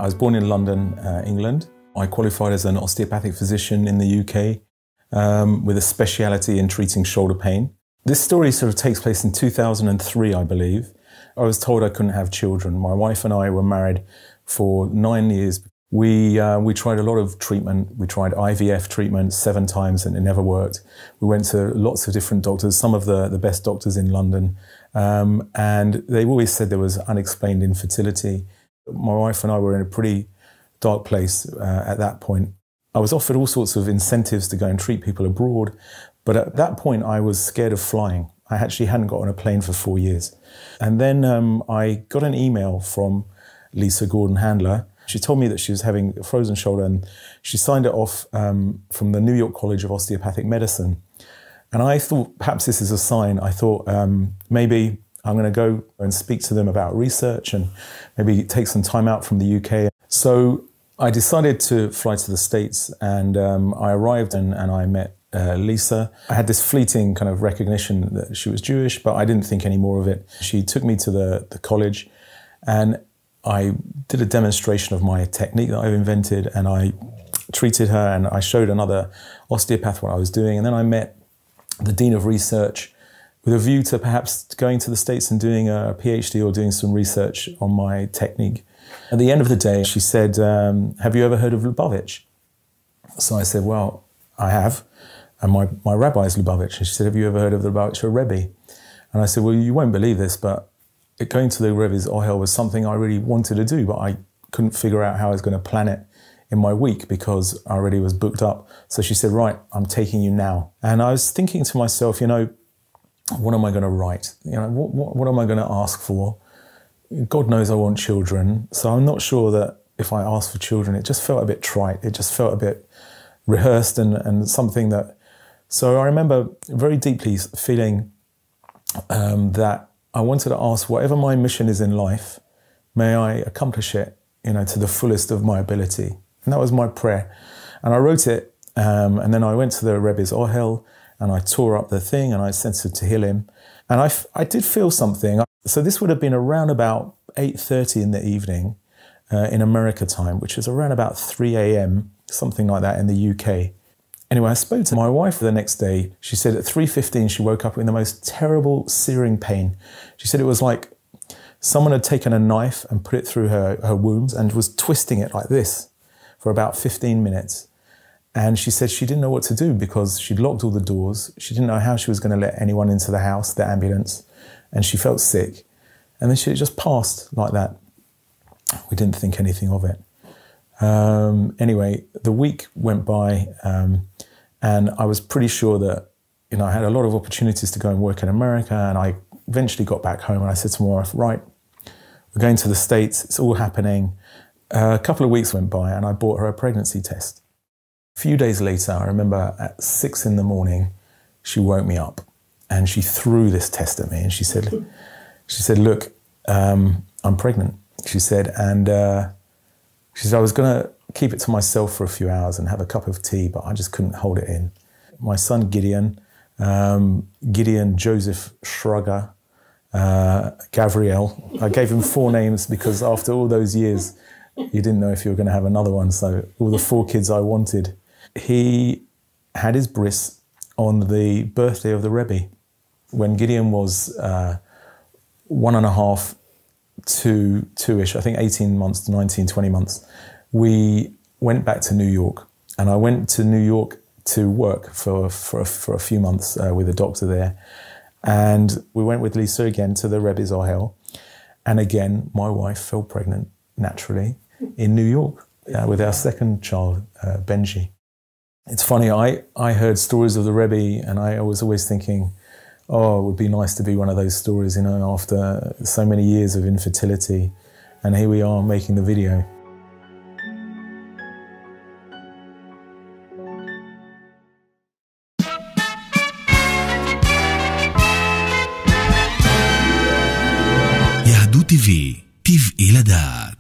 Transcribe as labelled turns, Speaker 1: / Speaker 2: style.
Speaker 1: I was born in London, England. I qualified as an osteopathic physician in the UK with a speciality in treating shoulder pain. This story sort of takes place in 2003, I believe. I was told I couldn't have children. My wife and I were married for 9 years. We tried a lot of treatment. We tried IVF treatment 7 times and it never worked. We went to lots of different doctors, some of the best doctors in London, and they always said there was unexplained infertility. My wife and I were in a pretty dark place at that point. I was offered all sorts of incentives to go and treat people abroad, but at that point I was scared of flying. I actually hadn't got on a plane for 4 years. And then I got an email from Lisa Gordon-Handler. She told me that she was having a frozen shoulder and she signed it off from the New York College of Osteopathic Medicine. And I thought perhaps this is a sign. I thought maybe I'm going to go and speak to them about research and maybe take some time out from the UK. So I decided to fly to the States and I arrived and I met Lisa. I had this fleeting kind of recognition that she was Jewish, but I didn't think any more of it. She took me to the college and I did a demonstration of my technique that I've invented and I treated her and I showed another osteopath what I was doing. And then I met the Dean of Research with a view to perhaps going to the States and doing a PhD or doing some research on my technique. At the end of the day, she said, have you ever heard of Lubavitch? So I said, well, I have. And my rabbi is Lubavitch. And she said, have you ever heard of the Lubavitcher Rebbe? And I said, well, you won't believe this, but going to the Rebbe's Ohel was something I really wanted to do, but I couldn't figure out how I was going to plan it in my week because I already was booked up. So she said, right, I'm taking you now. And I was thinking to myself, you know, what am I going to write? You know, what am I going to ask for? God knows I want children. So I'm not sure that if I asked for children, it just felt a bit trite. It just felt a bit rehearsed and something that... So I remember very deeply feeling that I wanted to ask, whatever my mission is in life, may I accomplish it, you know, to the fullest of my ability. And that was my prayer. And I wrote it, and then I went to the Rebbe's Ohel, and I tore up the thing, and I sent it to Tehillim. And I did feel something. So this would have been around about 8:30 in the evening, in America time, which is around about 3 a.m., something like that in the UK. Anyway, I spoke to my wife the next day. She said at 3:15 she woke up in the most terrible searing pain. She said it was like someone had taken a knife and put it through her wounds and was twisting it like this for about 15 minutes. And she said she didn't know what to do because she'd locked all the doors. She didn't know how she was going to let anyone into the house, the ambulance, and she felt sick. And then she just passed like that. We didn't think anything of it. Anyway, the week went by and I was pretty sure that, you know, I had a lot of opportunities to go and work in America, and I eventually got back home and I said to my wife, right, we're going to the States, it's all happening. A couple of weeks went by and I bought her a pregnancy test. A few days later, I remember at 6 in the morning, she woke me up and she threw this test at me and she said, look, I'm pregnant. She said, and she said, I was going to keep it to myself for a few hours and have a cup of tea, but I just couldn't hold it in. My son Gideon, Joseph Schrager, Gabriel. I gave him 4 names because after all those years, you didn't know if you were going to have another one. So all the 4 kids I wanted. He had his bris on the birthday of the Rebbe. When Gideon was 1.5 to 2-ish, I think 18 months to 19, 20 months, we went back to New York. And I went to New York to work for a few months with a doctor there. And we went with Lisa again to the Rebbe's Ohel. And again, my wife fell pregnant naturally in New York with our second child, Benji. It's funny, I heard stories of the Rebbe and I was always thinking, oh, it would be nice to be one of those stories, you know, after so many years of infertility. And here we are making the video.
Speaker 2: יהדות TV, טבעי לדעת.